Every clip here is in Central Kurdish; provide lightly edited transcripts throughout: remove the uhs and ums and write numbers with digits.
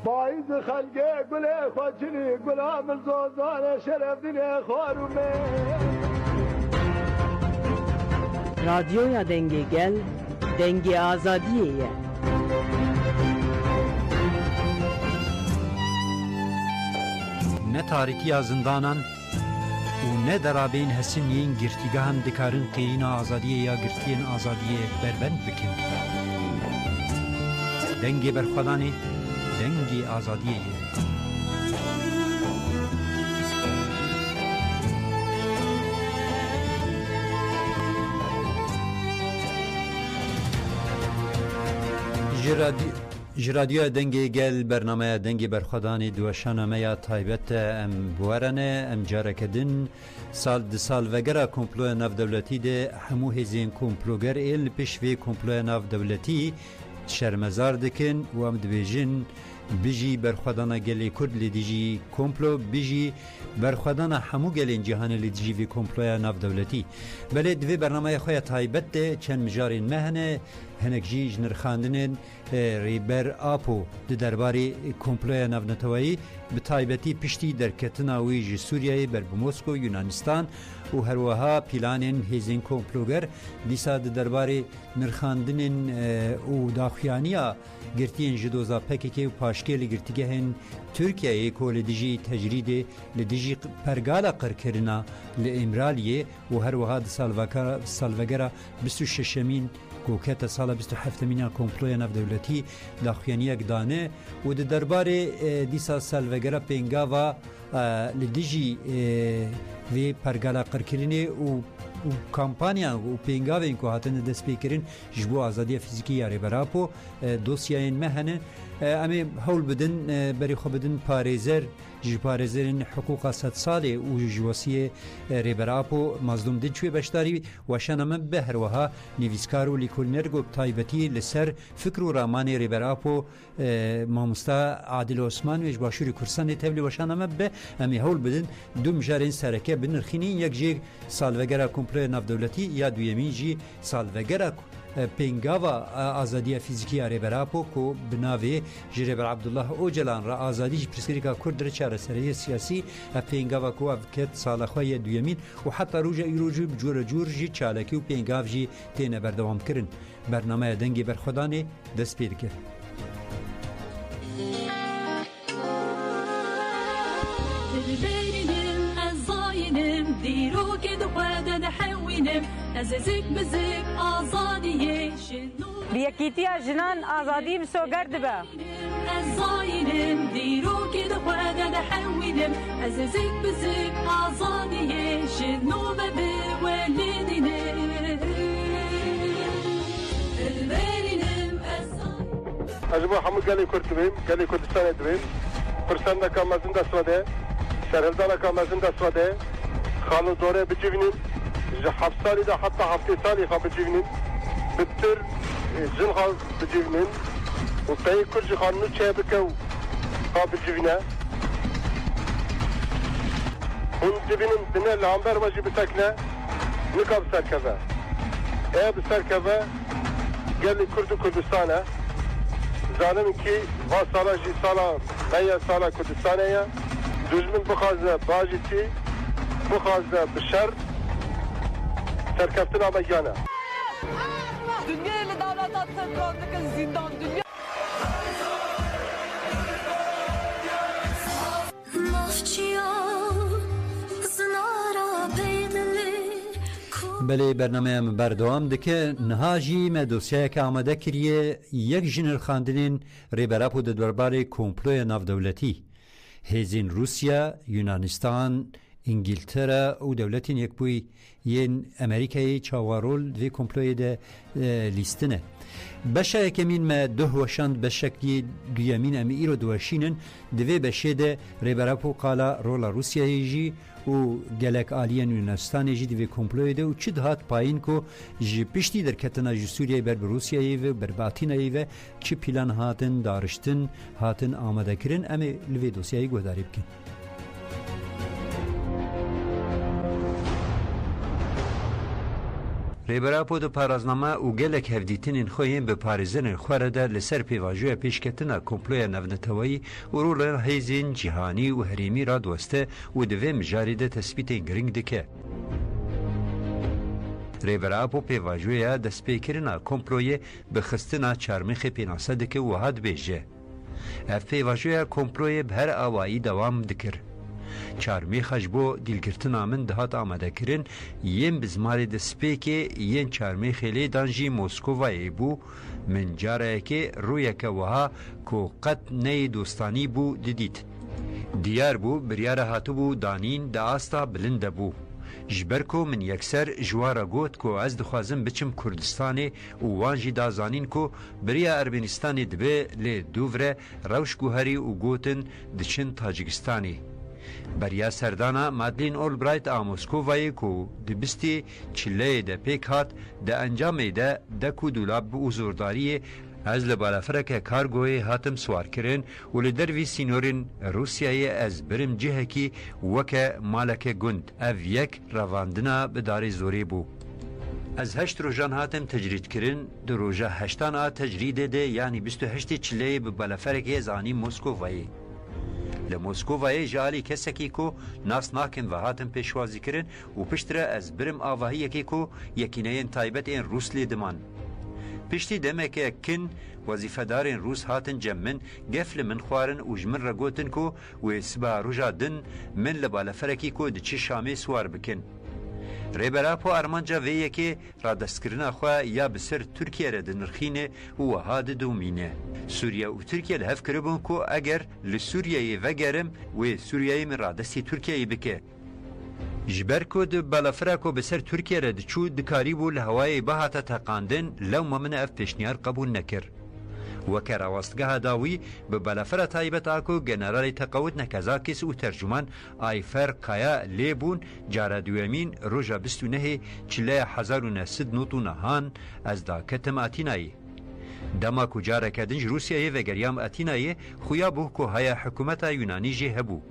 باید خلقه گل خواجنی گلام زوزان شرف دین خوارومه رادیویا دنگی گل دنگی آزادیه نه تاریکی زندانان و نه درابین حسینین گرتیگاهن دکارن قیین آزادیه یا گرتین آزادیه بربند بکن دنگی برخودانی دنگی آزادیه جرادیو دنگی گل برنامه دنگی برخودانی دوشانه یا تایبت ام بوارنه ام جارکدن سال وگرا کمپلو ناف دولتی ده همو هزین کمپلوگر ایل پیشوی کمپلو ناف دولتی شرمزار دکن و ام دبیجن بيجي برخدانا گلی کرد لیدیجی کمپلو بيجي برخدانا همو گلین جهان لیدیجی وی کمپلویا ناف دولتی بله دوی برنامه خواه تایبت ده چند مجارین مهنه هنک جی جنر خاندنین ریبر آپو ده درباری کمپلویا ناف نتوایی به تایبتی پشتی در کتناوی جی سوریای بر بموسکو یونانستان و هروها پیلانین هیزین کمپلوگر دیسا ده درباری نرخاندنین و داخیانیا گرتین جدوزا پکیکی و پاشکیل گرتیگه هن ترکیه کو لدیجی تجرید لدیجی پرگالا قرکرنا لامرالیه و هروها ده سالوگرا 26 مین کوکت سال 27 مین کمپلویا ناف دولتی داخیانیا گدانه و ده درباره دیسا سالوگرا پینگاوا لدیجی وی پرگالا قرکرینه و کامپانیا و پینگاوین که هاتن دست پیکرین جبو آزادی فیزیکی یاری براپو دوسیاین مهنه امی هول بدن بری خو بدن پارێزەر ji parêzerên hiqûqa sed salê û ji wasiyê rêberapo mazlûm din çûye beşdarî weşana min bi herweha nivîskar û lîkolîner got taybetî li ser fikr û ramanê rêberapo mamosta Adil Osman wê ji başûrê Kurdistanê tevlî weşana min be em ê hewl bidin du mijarên sereke binirxînîn yek jê salvegera komploya navdewletî ya duyemîn jî salvegera پینگاوا آزادی فیزیکی رهبراپو کو بناوی جریبر عبدالله اوجلان را آزادی پرسکریکا کرد در چارەسەری سیاسی پینگاوا کو افکت سالخوی دویمین و حتی روجا ایروجی بجور جورجی چالکی و پینگاو جی تینه بردوام کرن برنامه دنگی برخودانی دست پید کرد دیرو که دو قدر نحوینم اززک بزک آزادیه شنو بیکیتی جنان آزادی بسو گرد با ازاینم دیرو که دو قدر نحوینم اززک بزک آزادیه شنو به ولدینه البرینم اجبو حمود گلی کرد بیم گلی کردستان بیم پرسند که مزن دست وده شهردار که مزن دست وده خالو دوره بجیبینیم جه 7 سالی ده حتی 7 سالی خواه بجیبینیم بتر جن خواه بجیبینیم و پی کرجی خواه نو چه بکو خواه بجیبینه اون جیبینیم دنه لامبر واجی بسکنه نکا بسرکوه ای بسرکوه گلی کرد و کردستانه زانم که با سالا جی سالا غیر سالا کردستانه یا دجمن بخوازه باجی چی بخوازه بشر سرکفتن آمجانه dünya ile davlat sırtlarındaki zindan dünya بله برنامه من بردوام دکه نهاجی ما دوسیه که آمده کریه یک جنر خاندنین ریبراپو ده درباره کمپلوی ناف دولتی هزین روسیا، یونانستان، انگلترا و دولتین یک بوی ین امریکای چاوارول وی کمپلوی ده لیستنه بشه کمین ما دو وشاند بشکلی دویمین امی ایرو دوشینن دوی بشه ده ریبراپو قالا رولا روسیایی جی و گلک آلین یونانستان جی دوی کمپلوی ده و چید هات پایین کو جی پشتی در کتنا جی سوریای بر روسیایی و بر باتینایی و چی پیلان هاتن دارشتن هاتن آمده کرن امی لوی دوسیایی گوداری بکن ریبراپو دو پارازنامه و گلک هفدیتین خوین به پاریزن خوره ده لسر پیواجوی پیشکتنا کمپلوی نونتوایی و رو هیزین جهانی و هریمی را دوسته و دوی مجاری ده تثبیت گرنگ دکه. ریبراپو پیواجوی دسپیکرنا کمپلوی بخستنا چارمخ پیناسه دکه و هاد بیجه. اف پیواجوی کمپلوی به هر آوایی دوام دکر. چارمی خجبو دیلگرتنا من دهات آمده کرن ین بزماری دسپیکی ین چارمی خیلی دانجی موسکووایی بو من جاره که روی که وها که قد نی دوستانی بو دیدید. دیار بو بریار هاتو بو دانین دا آستا بلنده بو. جبرکو من یکسر جوارا گوت کو از دخوازم بچم کردستانی و وانجی دازانین کو بریا ارمنستانی دبه لی دووره روش گوهری و گوتن دچن تاجیکستانی. بریا سردانا مادلین اولبرایت آموسکووایی کو دبستی چله ده پیک هات ده انجامی ده کو دولاب و زورداری از لبالافرک کارگوی هاتم سوار کرن و لدروی سینورین روسیای از برم جهه کی وکه مالک گند او یک رواندنا بداری زوری بو. از 8 روزان هاتم تجرید کرن دو روزا 8 تجرید ده یعنی 28 چله به بالافرک زانی موسکووایی. لموسکووای جالی کسکی کو ناس ناکن و هاتم پیشوازی کرن و پشتره از برم آواهی یکی کو یکینین تایبت این روس لیدمان. پشتی دمک کن وظیفه‌دارین روس هاتن جمن گفل من خوارن و جمن رگوتن کو و سبا روژا دن من لبالفرکی کو دچی شامی سوار بکن. ریبراپو ارمانجا ویه که را دستکرنا خواه یا بسر ترکیه را دنرخینه و هاد دومینه. سوریه و ترکیه لحف کربون که اگر لسوریه وگرم و سوریه من را دستی ترکیه بکه. جبر کو د بلافرا کو بسر ترکیه را دچو دکاری بو لهوای بهاته تقاندن لو ممن اف پیشنیار قبول نکر. وکر راستگاه داوی به بلافرا تایبت آکو جنرال تقاوت نکازاکیس و ترجمان آیفر قایا لیبون جارا دویمین روژا بستونه چله 1900 هان از دا کتم آتینایی. دما کو جارا کدنج روسیه و گریام آتینایی خویا بو کو های حکومت یونانی جه هبو.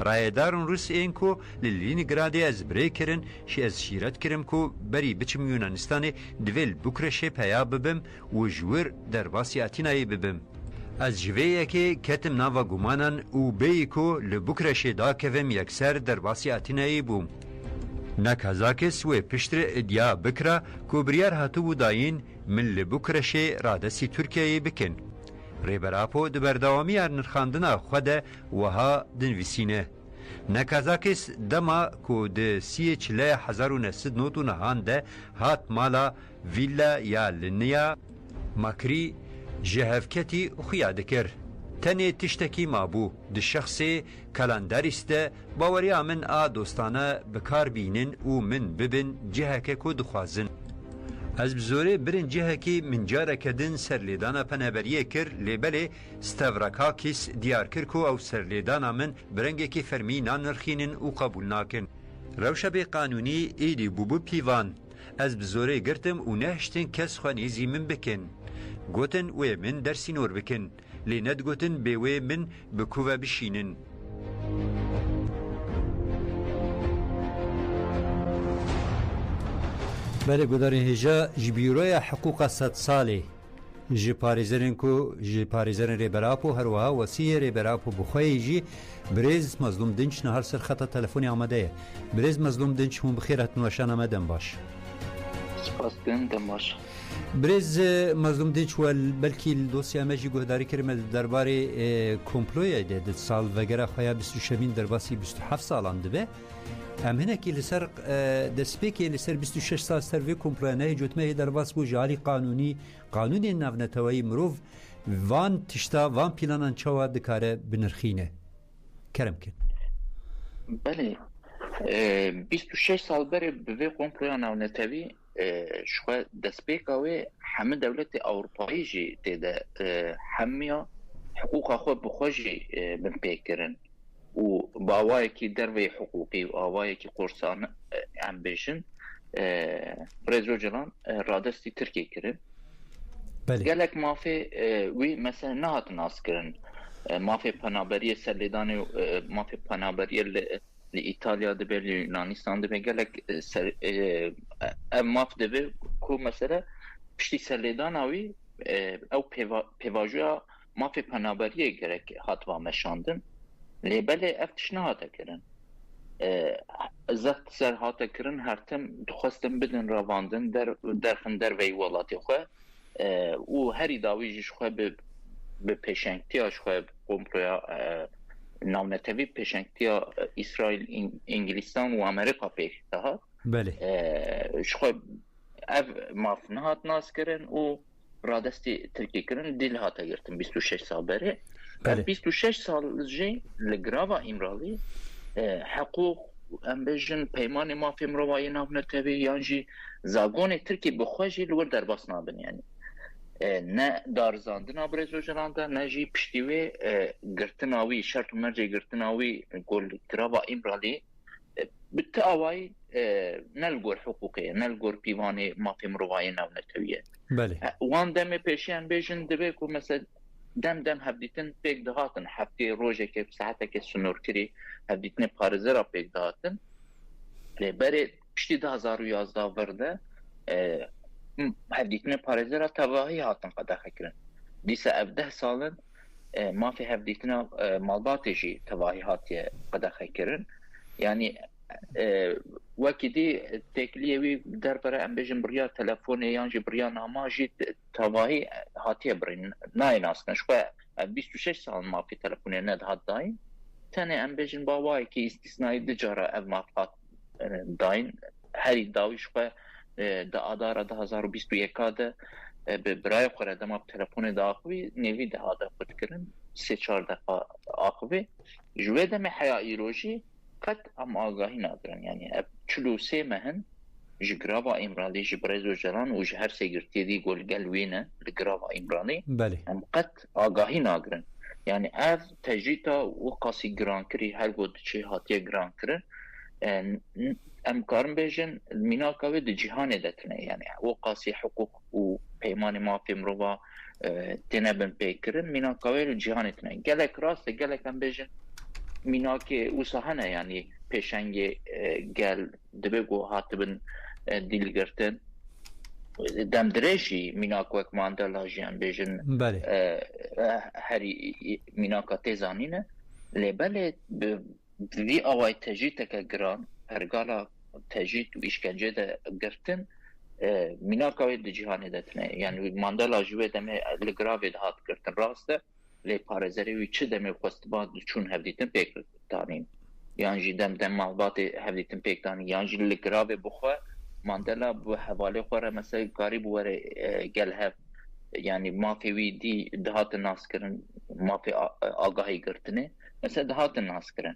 رایدارون روس این کو لینینگرادی از بری کرن شی از شیرت کرم کو بری بچم یونانستان دویل بوکرشه پیا ببم و جور در واسی آتینایی ببم. از جویه که کتم ناوا گمانن و بی کو لبوکرشه دا کوم یکسر در واسی آتینایی بوم. نکازاکس و پشتر ادیا بکرا کو بریار هاتو بوداین من لبوکرشه رادسی ترکیه بکن. ریبراپو د برداوامی ارنرخاندنا خوده وها دنویسینه. نکازاکس دما کو د سی چله 1900 هان ده هات مالا ویلا یا لنیا مکری جهفکتی خویا دکر. تنی تشتکی مابو د شخصی کلندریسته باوری من دوستانه بکار بینن و من ببین جهکه کو دخوازن. از بزوره برن جهه که من جاره کدن سرلیدانا پنابریه کر لیبله ستاورکاکیس دیار کر کو او سرلیدانا من برنگه که فرمی نانرخینن و قبول ناکن. روشه به قانونی ایدی بوبو پیوان. از بزوره گرتم و نهشتن کس خوانیزی من بکن. گوتن و من درسینور بکن. لیند گوتن بیوه من بکوه بشینن. بله گذاری هجا جبیروی حقوق 100 ساله جی پاریزرین کو جی پاریزرین ریبراپو هر وها وسیه ریبراپو بخوی جی بریز مظلوم دنچ نهار سر خط تلفنی آمده بریز مظلوم دنچ مون بخیرت نوشان آمدن باش سپاس دن باش بریز مظلوم دنچ ول بلکی دوسیه مجی گهداری کریم درباره کمپلوی ده سال وگره خویا 26 درباسی 27 سالانده به ام هناك لسر دسبيكي لسر 26 سال سر في كومبلانه جوتمه درباس بو جالي قانوني نافنتوي مروف وان تشتا وان بلانان چوا دكاره بنرخينه كرم كن بله 26 سال بره به كومبلانه نافنتوي شو دسبيكاوي هم دولت اوروبایی جي تده هميا حقوق خو بخوجي بنبيكرن و باوایی که دروی حقوقی و آوایی که قرصان امبیشن رزو جلان رادستی ترکیه کرن گلک مافی وی مثلا نهات ناس کرن مافی پنابریه سلیدانی و مافی پنابریه لإیطالیا دبه لیونانیستان دبه گلک ماف دبه کو مثلا پشتی سلیداناوی او پیواجویا مافی پنابریه گرک هاتوا مشاندن لیبله افتش نهاته کرن زخت سر هاته کرن هرتم دخواستم بدن رواندن درخن در وی ولاتی خواه و هری داویجش خواه به پیشنگتیاش خواه قمپرویا ناونتوی پیشنگتیا اسرائیل انگلیستان و امریکا پیشتا ها بله شخواه اف ماف نهات ناس کرن و رادستی ترکی کرن دیل هاته گرتن 26 سال بره 26 سال جی لگراوا امرالی حقوق ام بجن پیمان مافی مروایی ناونتوی یانجی زاگون ترکی بخواجی لور در باس نابن یعنی نه دارزاندن آبرزو جرانده نه جی پشتیوی گرتناوی شرط و مرجع گرتناوی گل گراوا امرالی بالتأوي نلقور حقوقية نلقور بيواني ما في مروائي ناونتوية بله وان دم بيشيان بيجن دبيكو مثلا دم هبديتن بيك دهاتن حفتي روجك بساعتك سنور كري هبديتن بارزرا بيك دهاتن لبري بشتي 2011 ورده هبديتن بارزرا تواهي هاتن قد خكرن ديسا 10 سالن ما في هبديتنا مالباتجي تواهي هاتي قد خكرن يعني وكدي تكليوي دربره ام بجن بريا تلفون يانجي بريا ناماجي تواهي هاتيه برين ناين اصلا شو 26 سال ما في تلفون ند هات داين تاني ام بجن باواي كي استثنائي دجاره اب ما فات داين هري داوي شو دا اداره 2021 ده برای خوره دما تلفون داخوي نوي ده هذا فكرن 3-4 دفعه اخوي جوه دم حياه ایروجی قد ام آگاهی ندارن یعنی چلو سه مهن جگراوا امرالی جبرز و جران و جهر سیگرتی دی گل وینه لگراوا امرالی بله ام قد آگاهی ندارن یعنی اف تجریتا و قاسی گران کری هر گود چه هاتی گران کرن ام کارم بیجن میناکاوی دی جهان دتنه یعنی و قاسی حقوق و پیمان مافی مروا تنبن پیکرن میناکاوی جهان دتنه گلک راست گلک ام بیجن میناکه وسهنه یعنی پیشنگ گل دبگو هاتبن دیلگرتن دم درشی میناک وک ماندلا جان بیجن بله هری میناکا تزانینه لبله وی اوای تجیت که گران هرگالا تجیت و اشکنجه ده گرتن میناکا وی جهان دتنه یعنی ماندلا جوه دمه لگراوی ده هات گرتن راسته لی پارزری وی چه دمی خواست با چون هفدیتن پیک دانیم یعنی دم مالبات هفدیتن پیک دانیم یعنی لگراوی بخواه ماندلا بو حواله خوره مثلا کاری بواره گل هف یعنی مافی وی دی دهات ناس کرن مافی آگاهی گرتنه مثلا دهات ناس کرن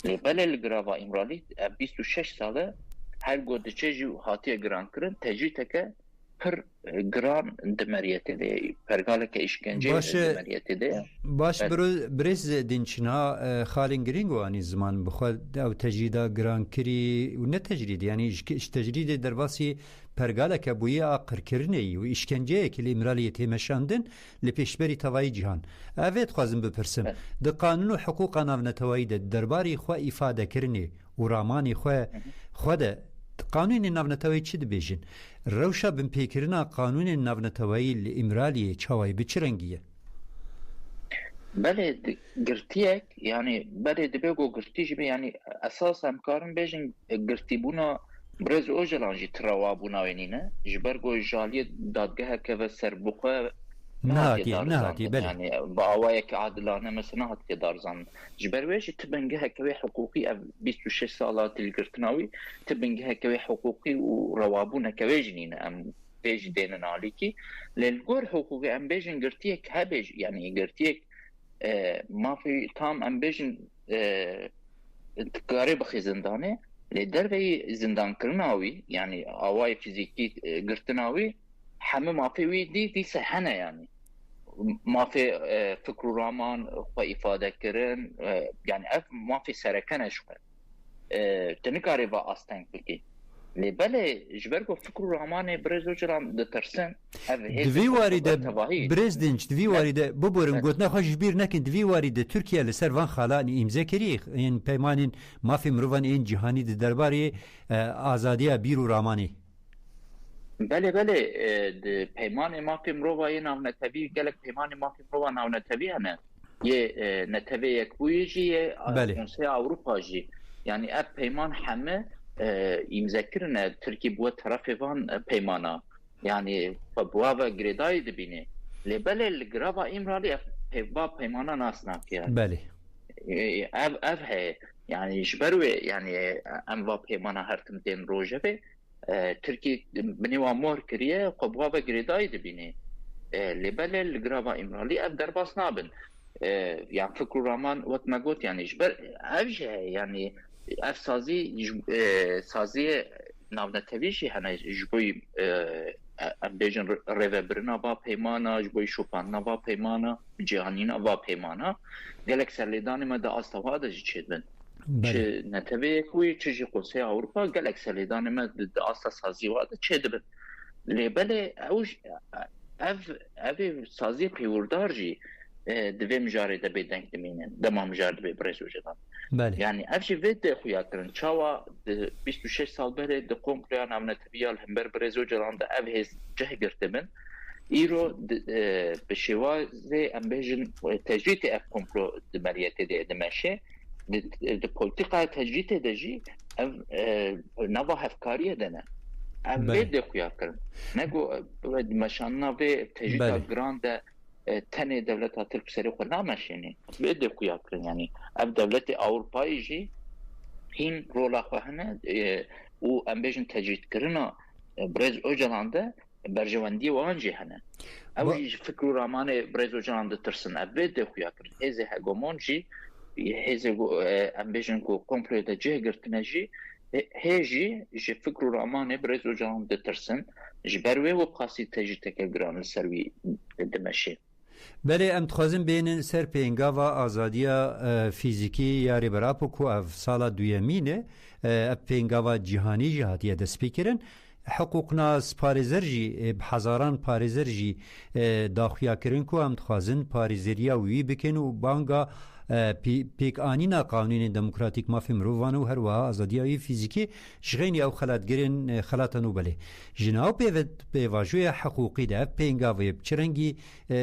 لی بله لگراوا امرالی 26 ساله هر گوده چه جو هاتی گران کرن تجیته که پر گران دمریت ده پرگاله که اشکنجه دمریت ده باش برز دینچنا خالین گرینگ و آنی زمان بخواد او تجریده گران کری و نه تجرید یعنی اش تجرید در واسی پرگاله که بویه آقر کرنهی و اشکنجه که لیمرالیت همشاندن لپیشبری توایی جهان اوید خوازم بپرسم ده قانون و حقوق ناونتوایی ده درباری خواه افاده کرنه و رامانی خواه ده قانون ناونتوایی چی دبیجن؟ روشا بن پیکرنا قانون ناونتوایی لامرالی چاوی بچرنگیه؟ بله گرتیک یعنی بله دبیگو گرتیج به یعنی اساس همکارم بیجن گرتی بونا برز اوجلانجی تروابونا وینینه جبرگو جالی دادگاه که و سر بخواه نهاتی بله يعني بعوايك عادلانه مثلا هاتي دارزان جبرويش تبنجها كوي حقوقي 26 سالات القرتناوي تبنجها كوي حقوقي وروابونا كوي جنين ام بيج دينن عليكي للقور حقوقي ام بيجن قرتيك هبج يعني قرتيك ما في تام ام بيجن تقارب خي زندانه لدربي زندان كرناوي يعني عواي فيزيكي قرتناوي همه ما في ويدي دي سحنه يعني ما في فكر رامان وإفادة كرن يعني ما في سركنه شو تنكاري با استنك بكي لبله جبركو فكر رامان برزو جرام دترسن دوی وارده برزدنج دوی وارده ببورم گوتنا خوش بیر نکن دوی وارده ترکیه لسر وان خالان امضا کری این پیمان ما في مروان این جهانی درباره آزادی بیر و رامانی بله پیمان مافی مروه یه ناو نتبی گلک پیمان مافی مروه ناو نتبی هنه یه نتبی یک بویی جی یه کنسه اوروپا جی یعنی اف پیمان همه imzekirine Türkiye bu tarafından peymana yani bu ve gredayı dibine lebele grava imrali peyva peymana nasna yani بله ev he yani jberu yani emva peymana her timden roje ve Türkiye beniva mor kriye bu ve gredayı dibine lebele grava imrali ev derbas nabın yani fikru raman وقت ما قلت يعني جبر أوجه يعني اف سازی ناونتویشی هنه جبوی امبیجن ریوبرنا با پیمانا جبوی شوپانا با پیمانا جهانینا با پیمانا گلک سرلیدانی ما دا آستاوا دا جی چیدن چه نتوی کوی چه جی قوسی اوروپا گلک سرلیدانی ما دا آستا سازی وا دا چیدن لیبله اوش اف سازی پیوردار جی دوی مجاری دا بیدنگ دمینن دما مجاری دا بی برسو جدن yani ev jî vê de xuya kirin çawa 26 sal berê di kompleya navnetebîya li hember Brêzo Calan de ev hêz cih girtibin îro bi şêwazê em bêjin tecrîtê ev komplo di meriyetê de dimeşe di polîtikaya tecrîtê de jî ev nava hevkariyê de ne ev vê de xuya kirin nego meşanina vê tecrîta giran de تنه دولت ترک سری خود نامشینی بده کویا کرن یعنی اف دولت اروپایی جی هین رولا خواهنه او امبیجن تجرید کرنا برز اوجلانده برجواندی وانجی هنه او فکر رامان برز اوجلانده ترسن اف بده کویا کرن هزه هگومون جی هزه امبیجن کو کمپلیت جه گرتنه جی هجی جی فکر رامان برز اوجلانده ترسن جبروی و قاسی تجرید که گران سروی دمشه بله ام تخوازم بینن سر پینگاوا آزادیا فیزیکی یاری براپو کو اف سالا دویمینه اف پینگاوا جهانی جهاتیه دست پیکرن حقوقنا پارێزەر jî هەزاران پارێزەر jî daxuyakirin ku em dixwazin parêzeriya wî bikin û banga pêkanîna qanûnên demokratîk mafê mirovan û her wiha azadiya wî fîzîkî ji xênî ew xelatgirên xelatan û belê ji nav pêvajoya heqûqî de ev pêngavê bi çi rengî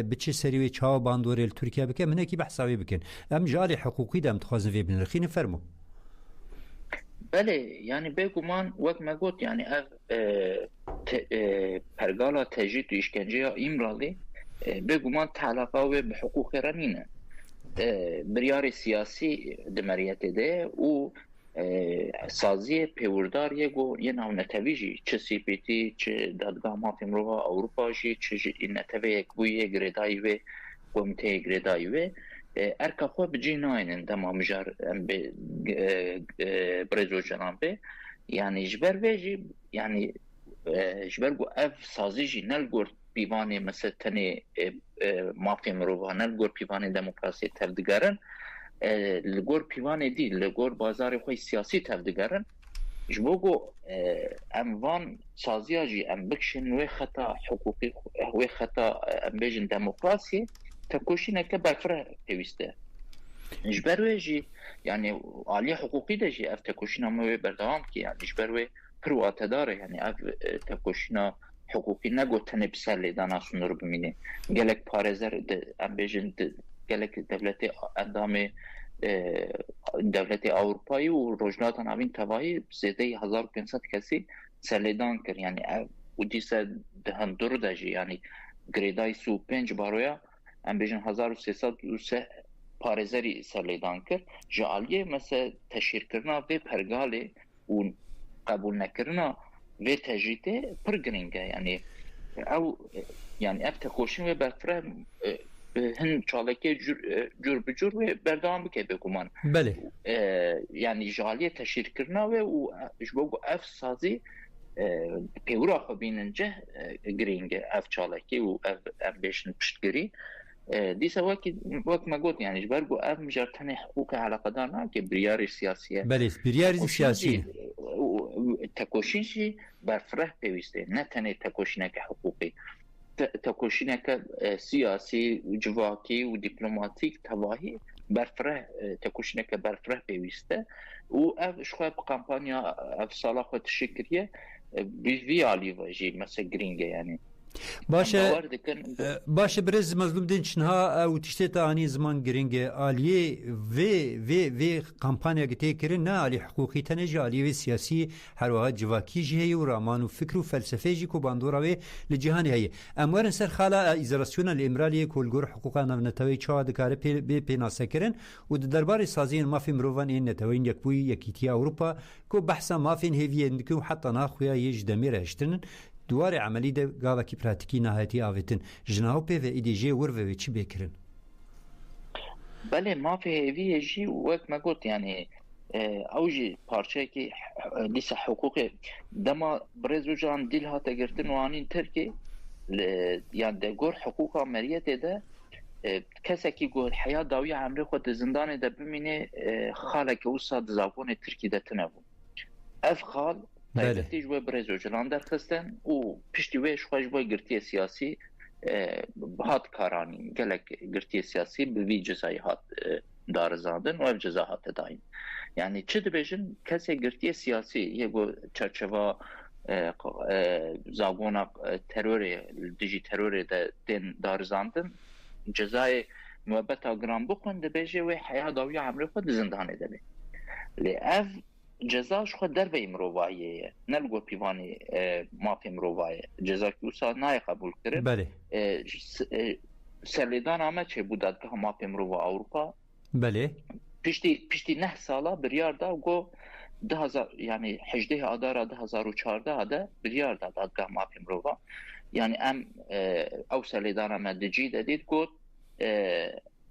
bi çi serî wê çawa bandorê li Tirkiye bike minekî behsa wê bikin em ji alî heqûqî de em dixwazin vê binirxînin fermo. بله یعنی بگومان وقت ما گفت یعنی پرگالا تجرید و اشکنجه ایمرالی بگومان تعلقه و به حقوق رنینه بریار سیاسی دمریت ده و سازی پیوردار یه نوع نتویجی چه سی پی تی چه دادگاه مافی مروها اروپا جی چه نتوی اکبوی گریدایی و کمیته گریدایی و ارکا خو بجی ناینن دما مجار به برزو جنان به یعنی جبر ویجی یعنی جبر گو اف سازی جی نلگور پیوانی مثل تنی مافی مروها نلگور پیوانی دموکراسی تفدگرن لگور پیوانی دی لگور بازار خوی سیاسی تفدگرن جبو گو اموان سازی جی ام بکشن و خطا حقوقی و خطا ام بیجن دموکراسی تکوشینه که برفره پیوسته جبروی جی یعنی عالی حقوقی ده جی اف تکوشینه موی بردوام که یعنی جبروی پرواته داره یعنی اف تکوشینه حقوقی نگو تنه بسر لیدانا سنور بمینه گلک پارزر ام بیجن گلک دولت اندام دولت اروپایی و روجنات ناوین تواهی زیده 1500 کسی سر لیدان کر یعنی او دیسه دهن دور ده جی یعنی گریدای سو 5 بارویا ام بیجن 1303 پارێزەری سەرلێدان کرد ji aliyê mesela teşhîrkirina vê pergalê û qebûlnekirina vê tecrîtê pir giring e yani ew yani ev tekoşîn wê berfireh hin çalekê cur bi cur wê berdewam bike bêguman yani ji aliyê teşhîrkirina wê û ji bo ku ev sazî pêwira xwe bînin cih giring e ev çalekê û ev bêjin piştgirî دیسه وقت ما قلت يعني جبرجو أب مجرتني حقوق على قدرنا كبريار السياسية بله بريار السياسي تكوشينشي برفره بيوسته نتني تكوشينك حقوقي تكوشينك سياسي وجواكي ودبلوماتيك تواهي برفره تكوشينك برفره بيوسته و اف شخوة بقامبانيا اف صلاح وتشكرية بی علی جی مثلا گرینگه یعنی باشه برز مظلوم دین چنها او تشتیت آنی زمان گرینگه آلیه وی کمپانیا گتی کرن نه آلی حقوقی تنجی آلیه سیاسی هر وقت جواکی جهی و رامان و فکر و فلسفه جی کو باندورا وی لجهانی هی اموارن سر خالا ایزراسیون الامرالی کولگور حقوقا نتوی چه دکاره پی ناسه کرن و دربار سازین مافی مروان این نتوین یک بوی یکیتی اروپا کو بحثا مافین هیوی اندکو حتی ناخویا یج دمیر هشتن دوار عملی ده گاوا کی پراتیکی نهایتی آویتن جناو پی و ایدیجی ور و چی بکرن بله ما في هذه جي وقت ما قلت يعني اوجي بارشاكي لسه حقوقي دما بريزو جان ديلها تقرتن وانين تركي يعني ده قول حقوق عملية ده كساكي قول حياة داوية عمري خود زندان ده بميني خالك وصاد زاقون تركي ده تنبو اف خال تايبتي جوه بريزو جان در خستن و پشتی ويش خواهش بوي قرتية سياسي هات کارانی گلک گرتی سیاسی به وی جزایی هات دارزاندن و اف جزا هات داین یعنی چه دبیجن کسی گرتی سیاسی یه گو چرچوا زاگونا تروری دیجی تروری دین دارزاندن جزای محبت گرام بخون دبیجه و حیاه داوی عمری خود زندانه دبی لی اف جزاش خود در به مرواییه نلگو پیوانی ما پی مرواییه جزا که اوسا نای قبول کرد بله سرلیدان آمد چه بود دادگاه ما پی مروا اروپا بله پشتی 9 ساله بریار دا گو 2000 یعنی 18 آذر 2014 ده بریار دا دادگاه ما پی مروا یعنی ام او سرلیدان آمد دجی دادید گو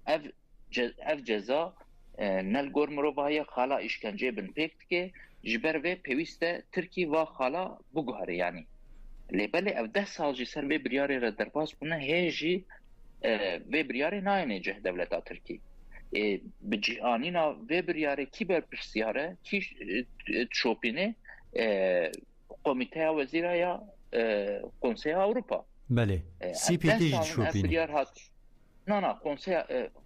اف جزا نلگور مروایه خالا اشکنجه بن پیکت که جبر و پیوسته ترکی و خالا بگوهره یعنی لیبالی او 10 سال جی سر و بریاری را درباز بونه هیجی و بریاری ناینه جه دولتا ترکی بجی آنینا و بریاری کی بر پرسیاره کی شوپینه کمیته وزیره یا کنسیه اروپا بله سی پی تی شوپینه نه کنسیه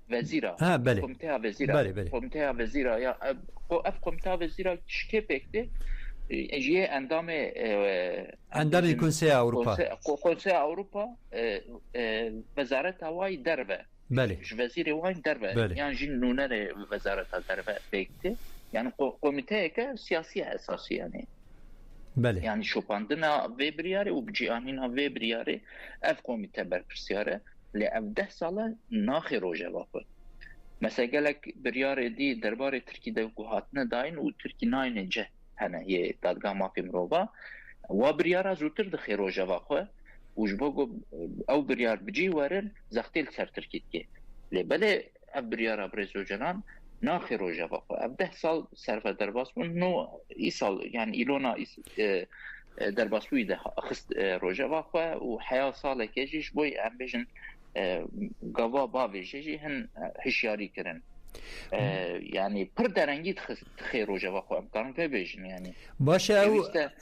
وزیره بله کمیته وزیره بله کمیته وزیره یا اف کمیته وزیره چه بکته اجیه اندام کنسیه اروپا کنسیه اروپا وزارت هوای دربه بله وزیر وای دربه یعنی جین نونر وزارت دربه بکته یعنی کمیته که سیاسی اساسی یعنی بله یعنی شوپاندنا و بریاره و بجیانینا و بریاره اف کمیته برپرسیاره لی اف 10 ساله ناخی روژه واقع مثلا گلک بریاره دی درباره ترکی ده گوهاتنه داین و ترکی ناین جه هنه یه دادگاه مافی مروبا و بریاره زودتر دخی روژه واقع وجبو او بریار بجی ورن زختیل سر ترکیت که لی بله اف بریاره برزو جنان ناخی روژه واقع اف 10 سال سرف درباس بون نو ای سال یعنی ایلونا درباسوی ده خست روژه واقع و حیا ساله که جیش بوی ام بیشن گوا باوی جی هن هشیاری کرن یعنی پر درنگی تخی روژه واقع امکان که بیشن یعنی باشه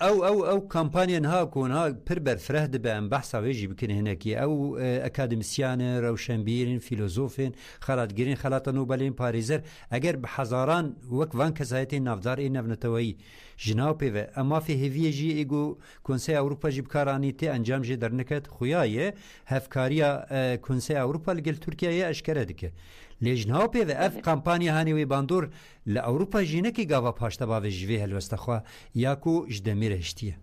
او کمپانین ها کن ها پر برفره ده به ام بحثا ویجی بکنه هنکی او اکادمیسیان روشنبیرین فیلوزوفین خلاتگیرین خلات نوبلین پاریزر اگر به هزاران وک وان کسایتی نافدار این نفنتوایی جناو پیوه اما فی هیویه جی ایگو کنسی اوروپا جی بکارانی تی انجام جی در نکت خویایه هفکاریا کنسی اوروپا لگل ترکیه اشکره دکه لیجناو پیوه اف کمپانی هانی وی باندور لأوروپا جی نکی گاوا پاشتا باوی جوی هلوستخوا یاکو جدمیر هشتیه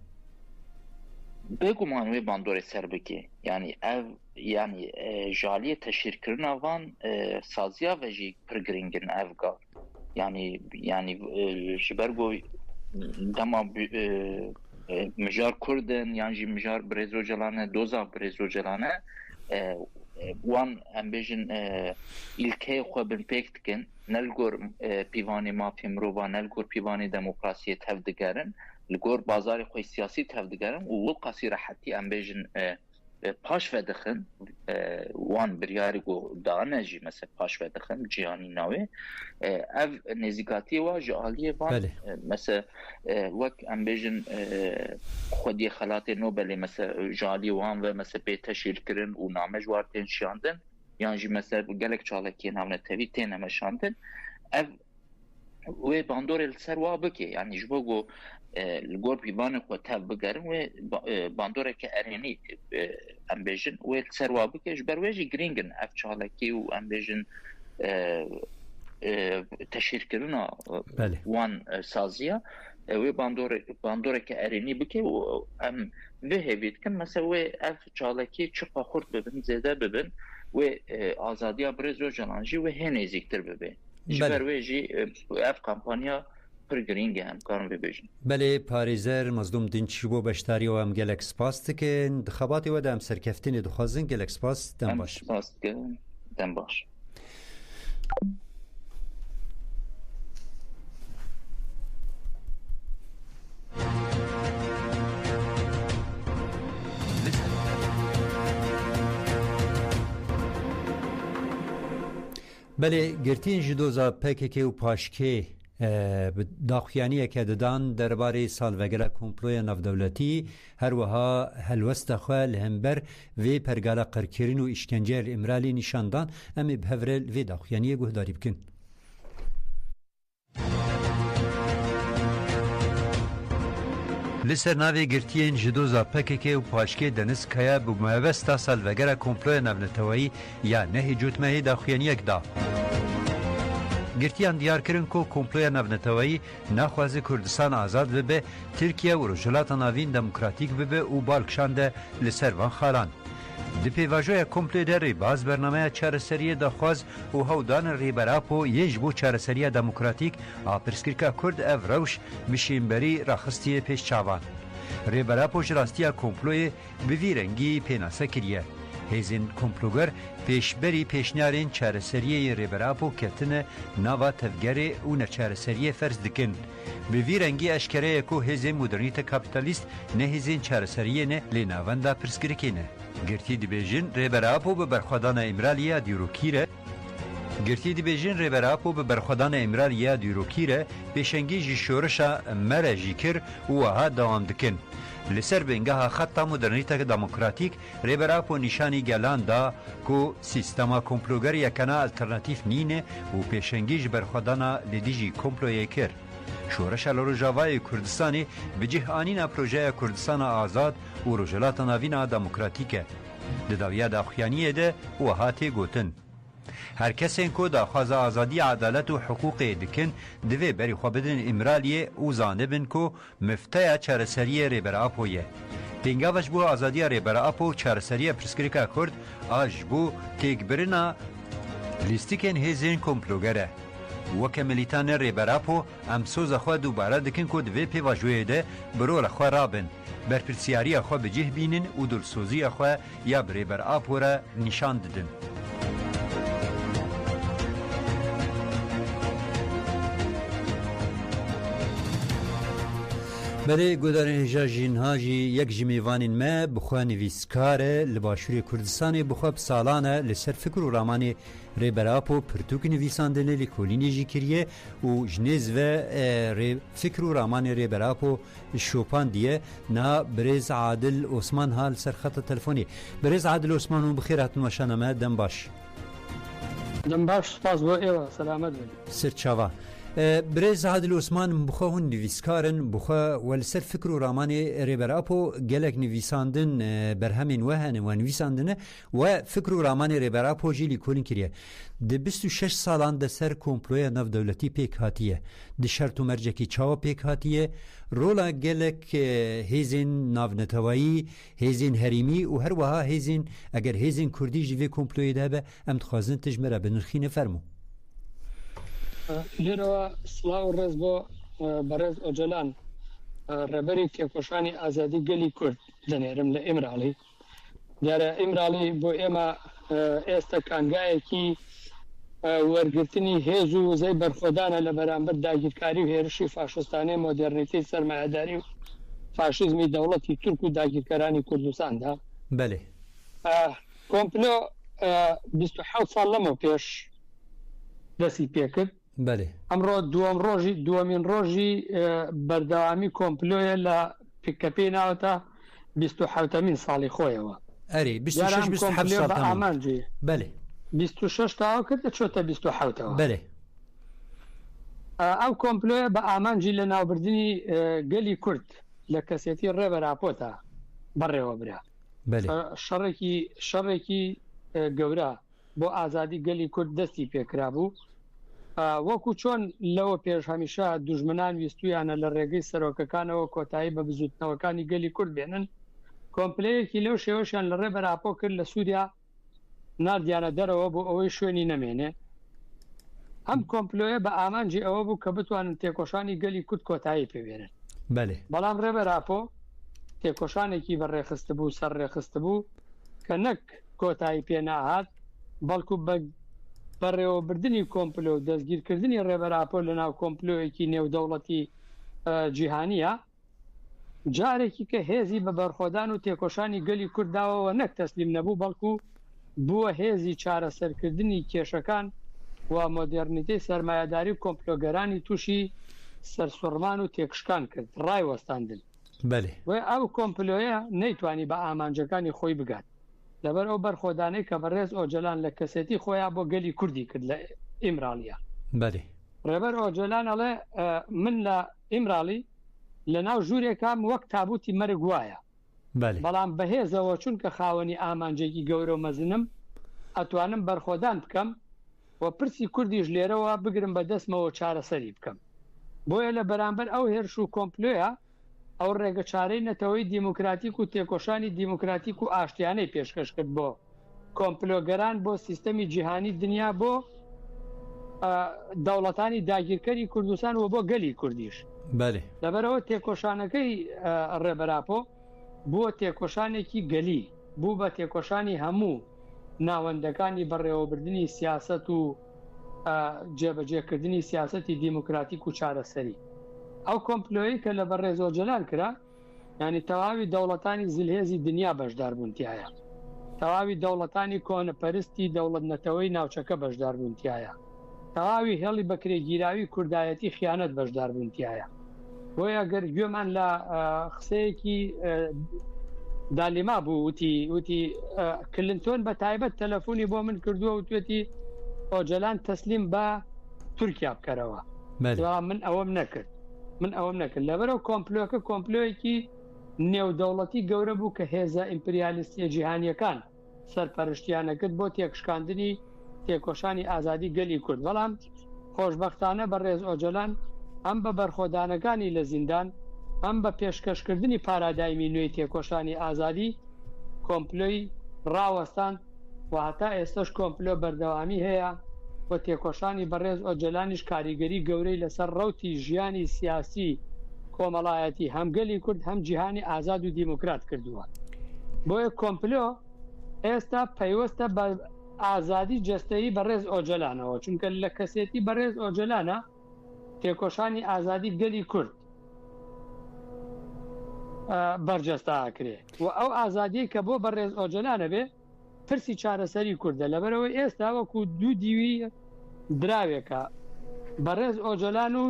بگو مانوی باندور سر بکی یعنی اف یعنی جالیه تشیر کرن وان سازیا و جی پرگرینگن اف گاو یعنی شبرگو دما مجار کردن یعنی مجار برزو جلانه دوزا برزو جلانه وان امبیجن ایلکه خو بن پیکت کن نلگور پیوانی ما پیمروبا نلگور پیوانی دموکراسی تفدگرن لگور بازار خوی سیاسی تفدگرن و قصی راحتی امبیجن پاش ودخن وان بریاری گو دانجی مثل پاش ودخن جیانی ناوی اف نزیکاتی و جالیه وان مثل وک امبیجن خودی خلات نوبلی مثل جالی وان و مثل بی تشیر کرن و نامج وارتین شاندن یعنی مثل گلک چالکی نامن تاوی تینه مشاندن اف و باندور السروا بكي يعني جبوغو الجور بيبان قوتها بقرن و باندور كأريني أمبيجن و السروا بكي جبرويجي جرينجن أفشالكي و أمبيجن تشير كرنا وان سازيا و باندور كأريني بكي و أم ذهبت كم مسوي أفشالكي شقا خرد ببن زيادة ببن و آزاديا برزو جلانجي و هني زيكتر ببن جبرويجي اف كامبانيا پرگرینگ هم کارم ببیشن. بله پاریزر مزدوم دینچی بو بشتاری و ام گلکس پاست که دخاباتی و دم سرکفتین دخوازن گلکس پاست دم باش. پاست دم باش. بله گرتین جدوزا پککی و پاشکی داخویانی که دادن درباره سالوگرا کمپلوی نفدولتی هر وها هلوست خواه لهمبر و پرگالا قرکرین و اشکنجه الامرالی نشاندان امی بهورل و داخویانی گهداری بکن. لسر ناوی گرتین جدوزا پککی و پاشکی دنس کیا بموستا سالوگرا کمپلوی نفنتوایی یا نهی جوتمهی داخویانی اکدا. گرتیان دیار کرن کو کمپلویا نفنتوایی نخوازی کردستان آزاد ببه ترکیه و رجلات ناوین دموکراتیک ببه و بالکشانده لسر وان خالان. دی پیواجوی کمپلی در ریباز برنامه چارسری دخواز و هودان ریبراپو یجبو چارسری دموکراتیک آپرسکرکا کرد افروش بشینبری راخستی پیش چاوان. ریبراپو جراستیا کمپلوی بویرنگی پیناسه کریه. هیزین کمپلوگر پیشبری پیشنیارین چارسریه ریبراپو کتنه نوا تفگره و نچارسریه فرز دکن. به ویرنگی اشکره کو هیزین مدرنیت کپیتالیست نه هیزین چارسریه نه لیناوندا پرسکرکینه. گرتی دی بیجن ریبراپو به برخوادان امرالیا دیروکیره گرتی دی بیجن ریبراپو به برخوادان امرالیا دیروکیره پیشنگی جشورشا مرجی کر و ها دوام دکن. لسر بنگاه خطا مدرنیت دموکراتیک ریبراپو نشانی گلان دا کو سیستما کمپلوگر یکنا الترناتیف نینه و پیشنگیج برخودانا لدیجی کمپلوی کر. شورش الروجاوای کردستانی بجه آنینا پروژه کردستان آزاد و رجلات ناوینا دموکراتیکه. دداویا داخویانیه ده و هاته گوتن. هر کسی که داخواز آزادی عدالت و حقوق دکن دوی بری خوابدن امرالیه و زانبن که مفتای چارسری ریبراپویه. تنگاوش بو آزادی ریبراپو چارسری پرسکریکا کرد آج بو تیگبرنا لیستیکن هیزین کمپلوگره. وکه ملیتان ریبراپو امسوز خواه دوباره دکن که دوی پیواجوه ده برول خواه رابن. برپرسیاری خواه بجه بینن و دلسوزی خواه یا ریبراپو را نشان ددن. بله گودارن هجا جینهاجی یک جمیوانین ما بخواه نویسکاره لباشوری کردستانی بخواه بسالانه لسر فکر و رامانی ریبراپو پرتوک نویساندنه لکولینی جی کریه و جنیز و فکر و رامانی ریبراپو شوپان دیه نا برز عادل عثمان حال سر خط تلفونی. برز عادل عثمان و بخیراتن وشانمه دم باش. دم باش سپاس بو ایوه سلامت بلی. سر چاوا. برز عادل عثمان بخواه نویسکارن بخواه ولسر فکر و رامانی ریبراپو گلک نویساندن برهمین وهن و نویساندنه و فکر و رامانی ریبراپو جیلی کولین کریه. ده 26 سالان ده سر کمپلوی نف دولتی پیک هاتیه. ده شرط و مرجکی چاو پیک هاتیه. رولا گلک هیزین نافنتوایی، هیزین هریمی و هر وها هیزین اگر هیزین کردی جوی کمپلوی ده به امتخوازن تجمره بنرخینه فرمو. لیرو سلاو رز بو برز اوجلان ربری که کشانی آزادی گلی کرد دنیرم لامرالی در امرالی بو اما استکانگای کی ورگرتنی هیزو زی برخودان لبرانبر داگیرکاری و هرشی فاشستانه مدرنیتی سرمایه‌داری فاشیزمی دولتی ترک و داگیرکارانی کردستان ده بله کمپلو 27 سال لما پیش دستی پیکرد بله امرو دوامین روزی بردوامی کمپلوی ل پیکپین اوتا 27 سالی خویه اری 26 سال تمام بله 26 تا کرد چوتا 27 بله ئەو کۆمپلۆیە بە ئامانجی لە ناوبردننی گەلی کورد لە کەسێتی ڕێبەراپۆتە بەڕێوە برا شەڕێکی گەورە بۆ ئازادی گەلی کورد دەستی پێکرا بوو وەکو چۆن لەوە پێش هەمیشە دوژمنان ویستویانە لە ڕێگەی سەرۆکەکانەوە کۆتایی بە بزوتنەوەکانی گەلی کورد بێنن کۆمپلەیەکی لەو شێوەشیان لە ڕێبەراپۆ کرد لە سووریا نردیانە دەرەوە بۆ ئەوەی شوێنی نەمێنێ ئەم کۆمپلۆیە بە ئامانجی ئەوە بوو کە بتوانن تێکۆشانی گەلی کورد کۆتایی پێوێنن بەڵام ڕێبەراپۆ تێکۆشانێکی بەڕێخست بوو سەر ڕێخست بوو کە نەک کۆتایی پێ ناهات بەڵکو بەڕێوەبردننی کۆمپلۆ و دەستگیرکردنی ڕێبەراپۆ لە ناو کۆمپلۆیەکی نێودەوڵەتی جیهانیە جارێکی کە هێزی بە بەرخۆدان و تێکۆشانی گەلی کورداوەوە نەک تەسلیم نەبوو بەڵکو بووە هێزی چارەسەرکردنی کێشەکان و مۆدرنیتەی سەرمایهداری و کۆمپلۆگەرانی تووشی سەرسوڕمان و تێکشکان کرد ڕای وەستاندن ئەو کۆمپلۆیە نەیتوانی بە ئامانجەکانی خۆی بگات لەبەر ئەو بەرخۆدانەی کە بەڕێز ئۆجەلان لە کەسێتی خۆیان بۆ گەلی کوردی کرد لە ئیمراڵیە ڕێبەر ئۆجەلان ئەڵێ من لە ئیمراڵی لە ناو ژوورێکم وەک تابوتی مەرگ وایە بەڵام بەهێزەوە چونکە خاوەنی ئامانجێکی گەورە و مەزنم ئەتوانم بەرخۆدان بکەم و پرسی کوردیش لێرەوە بگرم بە دەستمەوە چارەسەری بکەم بۆیە لە بەرامبەر ئەو هێرش و کۆمپلۆیە ئەو ڕێگە چارەی نەتەوەی دیموکراتیک و تێکۆشانی دیموکراتیک و ئاشتیانەی پێشکەش کرد بۆ کۆمپلۆگەران بۆ سیستەمی جیهانی دنیا بۆ دەوڵەتانی داگیرکەری کوردستان و بۆ گەلی کوردیش لەبەرەوە تێکۆشانەکەی ڕێبەراپۆ بووە تێکۆشانێکی گەلی بوو بە تێکۆشانی هەموو ناوەندەکانی بەڕێوەبردننی سیاست و جێبەجێکردنی سیاسەتی دیموکراتیک و چارەسەری ئەو کۆمپلۆیی کە لە بەڕێز ئۆجەلان کرا ینی تەواوی دەوڵەتانی زلهێزی دنیا بەشداربوونتیایە تەواوی دەوڵەتانی کۆنەپەرستی دەوڵەت نەتەوەی ناوچەکە بەشداربوونتیایە تەواوی هێڵی بەکرێگیراوی کوردایەتی خیانەت بەشداربوونتیایە بۆیە گەر گوێمان لە قسەیەکی دالیما بوو وتی کلنتۆن بە تایبەت تەلەفۆنی بۆ من کردووە و توێتی ئۆجەلان تەسلیم بە تورکیا بکەرەوە من ئەوەم نەکرد لەبەرەوە کۆمپلۆکە کۆمپلۆیەکی نێودەوڵەتی گەورە بوو کە هێزە ئیمپریالیستی جیهانیەکان سەرپەرشتیانەکرد بۆ تێکشکاندنی تێکۆشانی ئازادی گەلی کورد بەڵام خۆشبەختانە بەڕێز ئۆجەلان ئەم بە بەرخۆدانەکانی لە زیندان ئەم بە پێشکەشکردنی پارادایمی نوێی تێکۆشانی ئازادی کۆمپلۆی ڕاوەستان و هەتا ئێستش کۆمپلۆ بەردەوامی هەیە بۆ تێکۆشانی بەڕێز ئۆجەلانیش کاریگەری گەورەی لەسەر ڕەوتی ژیانی سیاسی کۆمەڵایەتی هەمگەلی کورد هەم جیهانی ئازاد و دیموکرات کردووە بۆیە کۆمپلۆ ئێستا پەیوەستە بە ئازادی جەستەیی بەڕێز ئۆجەلانەوە چونکە لە کەسێتی بەڕێز ئۆجەلانە تێکۆشانی ئازادی گەلی کورد بەرجەستاکرێ و ئەو ئازادی کە بۆ بەڕێز ئۆجەلانە بێ پرسی چارەسەری کوردە لەبەرەوەی ئێستا وەکو دوو دیوی دراوێکە بەڕێز ئۆجەلان و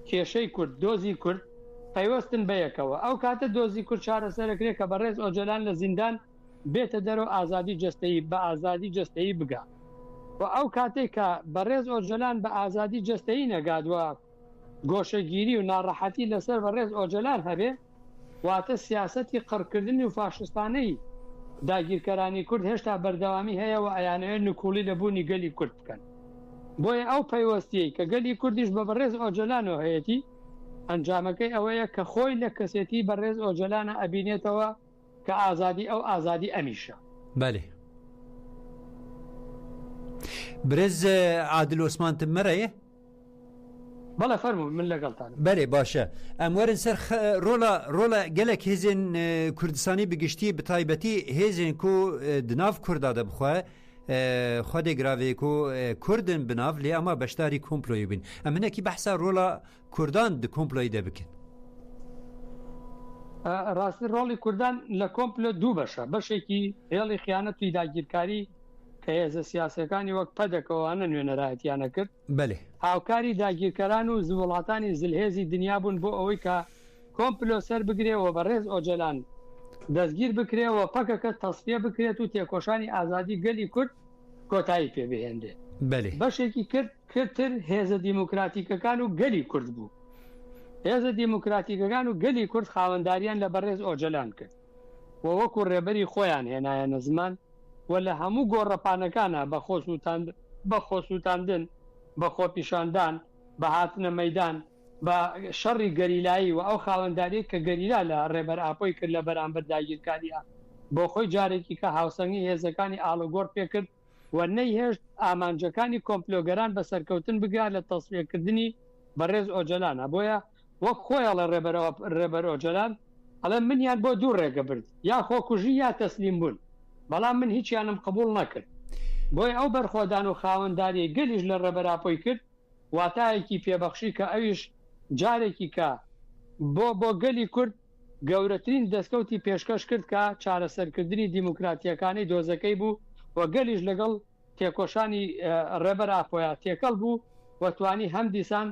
کێشەی کورد دۆزی کورد پەیوەستن بەیەکەوە ئەو کاتە دۆزی کورد چارەسەرەکرێ کە بەڕێز ئۆجەلان لە زیندان بێتە دەرەوە ئازادی جەستەیی بە ئازادی جەستەیی بگا و ئەو کاتێک کە بەڕێز ئۆجەلان بە ئازادی جەستەیی نەگادووە گۆشەگیری و ناڕەحەتی لەسەر بەڕێز ئۆجەلان هەبێ واتە سیاسەتی قڕکردنی و فاشستانەی داگیرکەرانی کورد هێشتا بەردەوامی هەیە و ئەیانەوێت نکوڵی لەبوونی گەلی کورد بکەن بۆیە ئەو پەیوەستیەی کە گەلی کوردیش بە بەڕێز ئۆجەلانەوە هەیەی ئەنجامەکەی ئەوەیە کە خۆی لە کەسێتی بەڕێز ئۆجەلانە ئەبینێتەوە کە ئازادی ئەو ئازادی ئەمیشە برێز عادل ئۆسمانتم مەرەیە بەڵێ فەرموو من لەگەڵتان بەێ باشە ئەم وەرن سەر ڕۆڵە گەلێک هێزێن کوردستانی بگشتی بتایبەتی هێزێن و دناف کووردا دەبخوا خودێک گراوێک و کوردن بناف لێ ئەمە بەشداری کۆمپلۆی بین ئەمنێکی بەحسا ڕۆڵە کوردان د کۆمپلۆی دەبکەن ڕاستی ڕۆڵی کوردان لە کۆمپلۆ دوو بەشە بەشێکی هێڵی خیانەتی داگیرکاری کە هێزە سیاسەکانی وەک پەدەکەوانە نوێنەرایەتیانە کرد هاوکاری داگیرکەران و وڵاتانی زلهێزی دنیا بوون بۆ ئەوەی کە کۆمپلۆ سەر بگرێەوە بەڕێز ئۆجەلان دەستگیر بکرێەوە پەکەکە تەسفیە بکرێت و تێکۆشانی ئازادی گەلی کورد کۆتایی پێبهێندێ بەشێکی کرد کردتر هێزە دیموکراتیکەکان و گەلی کورد بوو. هێزە دیموکراتیکەکان و گەلی کورد خاوەنداریان لە بەڕێز ئۆجەلان کرد و وەکو ڕێبەری خۆیان هێنایەنە زمان و لە هەموو گۆڕەپانەکانە بە خۆسووتاندن، بە خۆپیشاندان، بە هاتنە مەیدان، بە شەڕی گەریلایی و ئەو خاوەنداری کە گەریلا لە ڕێبەر ئاپۆی کرد لە بەرامبەر داگیرکاریە بۆ خۆی جارێکی کە هاوسەنگی هێزەکانی ئاڵوگۆڕ پێکرد و نەیهێشت ئامانجەکانی کۆمپلۆگەران بە سەرکەوتن بگات لە تەسویەکردنی بەڕێز ئۆجەلانە. بۆیە وەک خۆیە لە ڕێبەر ئۆجەلان ئەڵێ منیان بۆ دوو ڕێگە برد، یا خۆکوژی یا تەسلیم بوون، بەڵام من هیچیانم قبول نەکرد. بۆی ئەو بەرخۆدان و خاوەنداری گەلیش لە ڕێبەر ئاپۆی کرد واتایەکی پێبەخشی کە ئەویش جارێکی کە بۆ گەلی کورد گەورەترین دەستکەوتی پێشکەش کرد کە چارەسەرکردنی دیموکراتیەکانی دۆزەکەی بوو و گەلیش لەگەڵ تێکۆشانی ڕێبەر ئاپۆیە تێکەڵ بوو و توانی هەم دیسان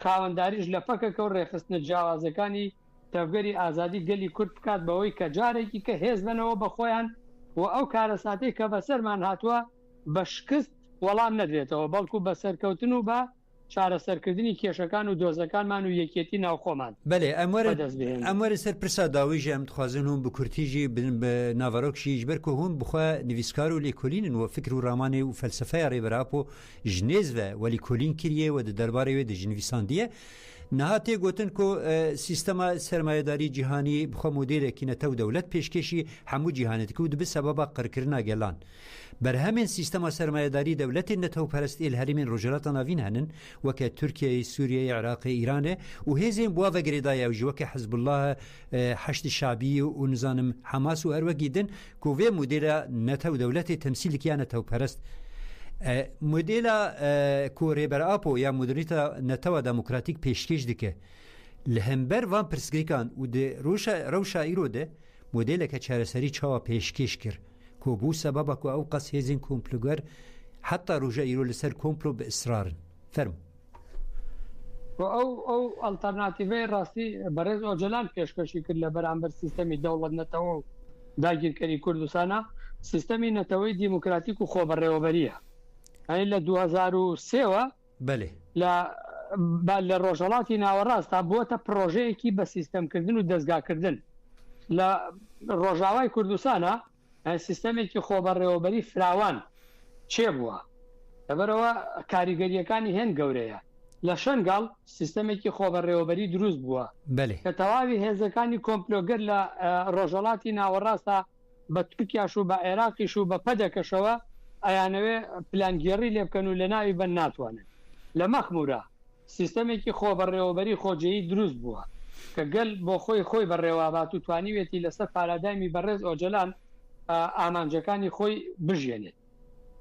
خاوەنداریش لە پەکەکە و ڕێخستنە جیاوازەکانی تەوگەری ئازادی گەلی کورد بکات بەوەی کە جارێکی کە هێز بنەوە بە خۆیان و ئەو کارەساتەی کە بەسەرمان هاتووە بە شکست وەڵام نەدرێتەوە، بەڵکو بە سەرکەوتن و بە چارەسەرکردنی کێشەکان و دۆزەکانمان و یەکێتی ناوخۆمان. بەێ ئەموەرە سەر پرسا داویژە ئەم دخوازن هون بە کورتیژی ناڤڕۆکشیش بەرکە هون بخوا نویسکار و لێکۆلینن و فکر و ڕامانێ و فەلسفەیە ڕێبەراپ و ژنێزە و لیکۆلین کردیە و دەربارەوێ دەژنویساندیە نەها تێگوتن کۆ سیستەما سەرمایەداری جیهانی بخوا مۆدێلێکی نەتە و دەولەت پێشکەشی هەموو جیهانێتکە و دەبێت سەبەبە قڕکردنا گەلان بەرهەمێن سیستەما سەرمایەداری دەولەتی نەتەو پەرستی الهەرێمێن ڕۆژهەڵاتە ناوین هەنن وەکە تورکیای سووریای عێراقی ئیرانێ و هێزێن بوا بەگرێدایە و ژوەکە حەزب الله حەشتی شابی و نزانم حەماس و هەروەگیدن کۆڤێ مودێلە نەتە و دەولەتی تەمسیلکیان نەتەو پەرست مدێلا کۆڕێبەر ئاپۆ یا مدریتە نەتەوە دموکراتیک پێشکەش دکە لە هەمبەر وان پرسگریکان و ڕەوشا ئیرۆدە مدێلەکە چارەسەری چاوە پێشکەش کرد کۆ بوو سەبەبە کۆ ئەو قەس هێزین کۆمپلوگەر حتا ڕۆژە ئیرۆ لەسەر کۆمپلۆ بە ئیسرارن فەرم ئەو ئەڵتەرناتیڤەی ڕاستی بەڕێز ئۆجەلان پێشکەشی کرد لە بەرامبەر سیستەمی دەوڵەت نەتەوە و داگیرکەری کوردستانە سیستەمی نەتەوەی دیموکراتیک و خۆبەڕێوەبەریە لە 2003ەوە لە ڕۆژهەڵاتی ناوەڕاستە بووەتە پرۆژەیەکی بە سیستەمکردن و دەستگاکردن لە ڕۆژاوای کوردستانە سیستەمێکی خۆبەڕێوەبەری فراوان چێ بووە لەبەرەوە کاریگەریەکانی هێن گەورەیە لە شەنگاڵ سیستەمێکی خۆبەڕێوەبەری دروست بووە کە تەواوی هێزەکانی کۆمپلۆگەر لە ڕۆژهەڵاتی ناوەڕاستە بە تورکیاش و بە عێراقیش و بە پەدەکەشەوە ئەیانەوێ پلانگێڕی لێ بکەن و لە ناوی بەن ناتوانن لە مەخمورە سیستەمێکی خۆبەڕێوەبەری خۆجێیی دروست بووە کە گەل بۆ خۆی بەڕێوابات و توانیوێتی لەسەر پارادایمی بەڕێز ئۆجەلان ئامانجەکانی خۆی بژێنێت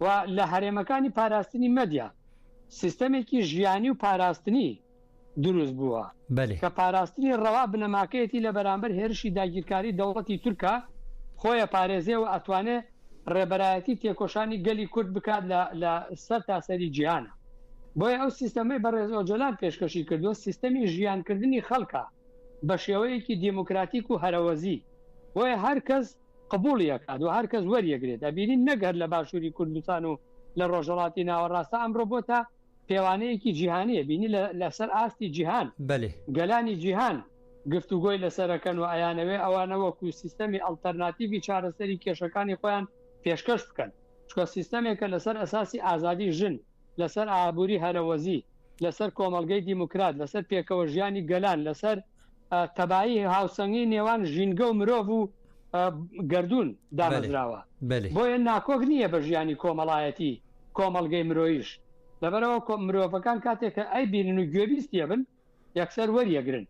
و لە هەرێمەکانی پاراستنی مەدیا سیستەمێکی ژیانی و پاراستنی دروست بووە کە پاراستنی ڕەوا بنەماکەیەتی لە بەرامبەر هێرشی داگیرکاری دەوڵەتی تورکە خۆیە پارێزێ و ئەتوانێ ڕێبەرایەتی تێکۆشانی گەلی کورد بکات لە سەر تاسەری جیهانە بۆیە ئەو سیستەمەی بەڕێز ئۆجەلان پێشکەشی کردووە سیستەمی ژیانکردنی خەڵکە بە شێوەیەکی دیموکراتیک و هەرەوەزی بۆیە هەر کەس قبوڵیەکات و هەر کەس وەریەگرێت ئەبینین نەگەر لە باشووری کوردستان و لە ڕۆژهەڵاتی ناوەڕاستە ئەمڕۆ بۆتە پێوانەیەکی جیهانیە بینی لەسەر ئاستی جیهان گەلانی جیهان گفتوگۆی لەسەرەکەن و ئەیانەوێ ئەوانە وەکو سیستەمی ئەڵتەرناتیڤی چارەسەری کێشەکانی خۆیان پێشکەش بکەن چکە سیستەمێکە لەسەر ئەساسی ئازادی ژن لەسەر ئابووری هەرەوەزی لەسەر کۆمەڵگەی دیموکرات لەسەر پێکەوە ژیانی گەلان لەسەر تەبایی هاوسەنگی نێوان ژینگە و مرۆڤ و گردون دامەزراوە بۆیە ناکۆک نییە بە ژیانی کۆمەڵایەتی کۆمەڵگەی مرۆیش لەبەرەوە مرۆڤەکان کاتێککە ئەی بینن و گوێبیستیە بن یەکسەر وەریەگرن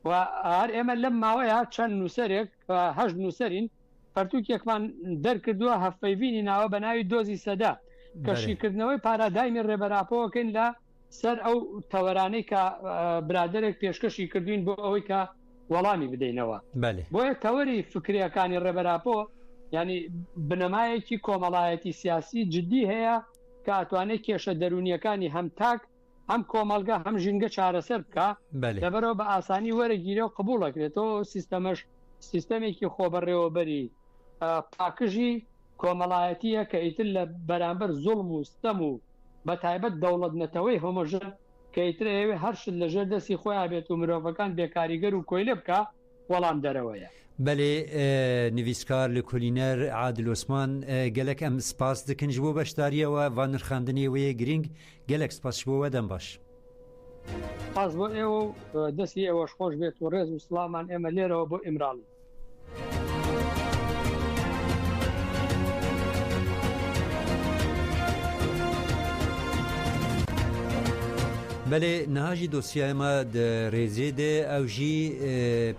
و هەر ئێمە لەم ماوەیە چەند نووسەرێک هەشت نووسەرین پەرتووکێکمان دەرکردووە هەفەیڤینی ناوە بە ناوی دۆزی سەدا کەشیکردنەوەی پارادایمی ڕێبەراپۆکەن لە سەر ئەو تەوەرانەی کە برادێک پێشکەشی کردوین بۆ ئەوەی کە وەڵامی بدەینەوە بۆیە تەوەری فکریەکانی ڕێبەراپۆ ینی بنەمایەکی کۆمەڵایەتی سیاسی جددی هەیە کە ئەتوانێت کێشە دەرونیەکانی هەم تاک هەم کۆمەلگا هەم ژینگە چارەسەر بکە لەبەرەوە بە ئاسانی وەرەگیرە و قبوڵەکرێتەوە سیستەمەش سیستەمێکی خۆبەڕێوەبەری پاکژی کۆمەڵایەتیە کە ئیتر لە بەرامبەر زوڵم و ستەم و بە تایبەت دەوڵەتنەتەوەی هۆمۆژن کەیترە ئێوێ هەرش لەژێر دەستی خۆیان بێت و مرۆڤەکان بێکاریگەر و کۆیلە بکە وەڵام دەرەوەیە. بەێ نویسکار لە کۆلینەر عادل ئۆسمان گەلک ئەم سپاس دکنج بۆ بەشداریەوە و نرخاندنیەوەیە گرنگ گەلک سپاس بۆوە دەم باش. پاس بۆ ئێوە دەستی ئێوەش خۆش بێت و ڕێز و سڵامان ئێمە لێرەوە بۆ ئیمراڵی. بەێ نهاژی دۆسیایمە ڕێزێدێ ئەوژی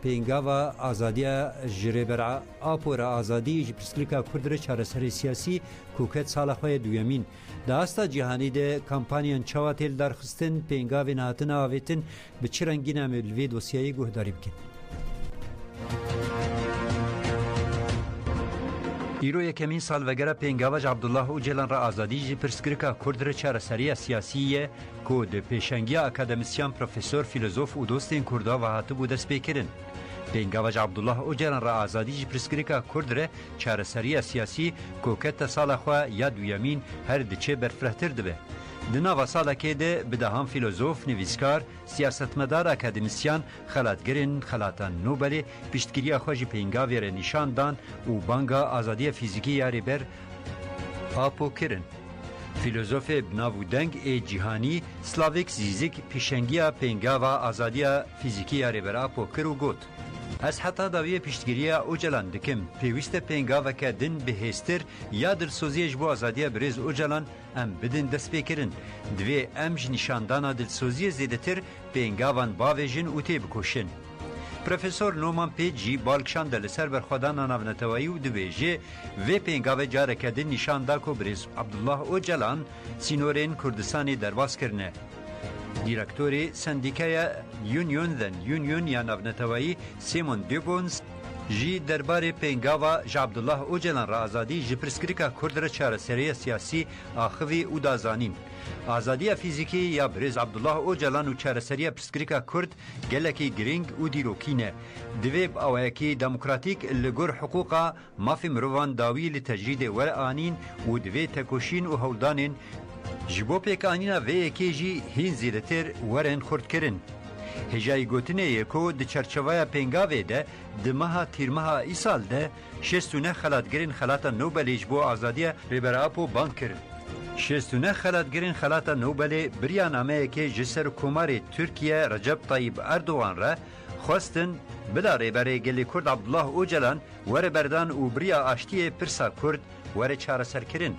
پێنگاوە ئازادیە ژرێبەر ئاپۆرە ئازادی ژی پرسکلیکا کوردرە چارەسەری سیاسی کوکەت ساڵە خۆیە دویەمین داستا جیهانی دێ کامپانیان چاوا تێل دارخستن پێنگاوێ هاتن ئاوێتن بە چ ڕەنگی نامێ لێ دۆسیایی گوهداری بکەن. ئیرۆ یەکەمین ساڵڤەگەرە پێنگاوەژ عەبدوڵڵاه ئۆجێلان ڕە ئازادیژی پرسکرکا کوردرە چارەسەریە سیاسیە کۆ دە پێشەنگیا ئەکادەمیسیان پرۆفێسۆر فیلۆزۆف و دۆستین کورداوە هاتبوو دەستپێکردن. پێنگاوەژ عەبدوڵڵاه ئۆجێلان ڕە ئازادیژی پرسکرکا کوردرە چارەسەریە سیاسی کۆکەتە ساڵەخوا یا دویەمین هەر دچێ بەرفرەتر دەبێ. دناوە ساڵەکێدە بدەهام فیلۆزۆف نویسکار سیاستمەدار ئەکادمیسیان خەلاتگرن خەلاتان نوبەلێ پشتگیریە خۆشی پێنگاوێرە نیشاندان و بانگا ئازادیە فیزیکی یاریبەر ئاپۆکردن. فیلۆزۆفێ بناو و دەنگ ئێ جیهانی سلاڤێک زیزیک پیشەنگیە پێنگاوە ئازادیە فیزیکی یاریبەر ئاپۆکرد و گوت ئەس حتا داویە پشتگیریە ئۆجەلان دکم پێویستە پێنگاوەکە دن بەهێزتر یا دلسۆزیەش بۆ ئازادیە برێز ئۆجەلان ئەم بدن دەستپێکردن دوێ ئەمژ نیشاندانە دلسۆزیە زێدەتر پێنگاوان باوێژن و تێبکۆشن. پرۆفێسۆر نۆمان پێجی بالکشاندە لەسەر بەرخوادانە ناونەتەوەیی و دبێژێ وێ پێنگاوە جارەکە دن نیشاندا کۆ برێز عەبدوڵڵاه ئۆجەلان سینۆرێن کوردستانی دەرباسکردنە. دیرەکتۆری سندیکایە یونیۆن یا ناونەتەوەیی سیمۆن دیبۆنز ژی دەربارەی پێنگاوە ژ عەبدوڵڵاه ئۆجێلان ڕە ئازادی ژی پرسکرکا کوردرە چارەسەریە سیاسی ئاخوی و دازانین. ئازادیە فیزیکی یا برێز عەبدوڵڵاه ئۆجێلان و چارەسەریە پرسکرکا کورد گەلێکی گرنگ و دیرۆکینە. divê awayekî demokratîk li gor hiqûqa mafê mirovan dawî li tecrîdê weranîn û divê tekoşîn û hewldanên ji bo pêkanîna vê yekê jî hîn zêdetir werin xurtkirin. Hêjayî gotinê yeko di çerçeveya pêngavê de di meha tîrmeha îsal de 69 xelatgirên xelata Nobelê ji bo azadiya rêberapo band kirin. 69 xelatgirên xelata Nobelê biriya nameyekê ji ser komarê Tirkiye Recep Tayyip Erdogan re xwestin bila rêberê gelê Kurd Abdullah Öcalan were berdan û biriya aştiyê pirsa Kurd were çareserkirin.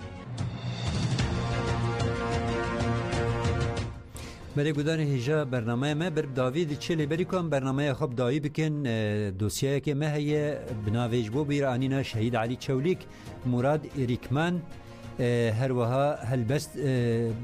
بله گودان هیجا برنامه ما بر داوید چلی بری کن برنامه خوب دایی بکن دوسیه که ما هی بناویج بو بیرانینا شهید علی چولیک مراد ایریکمان هر وها هلبست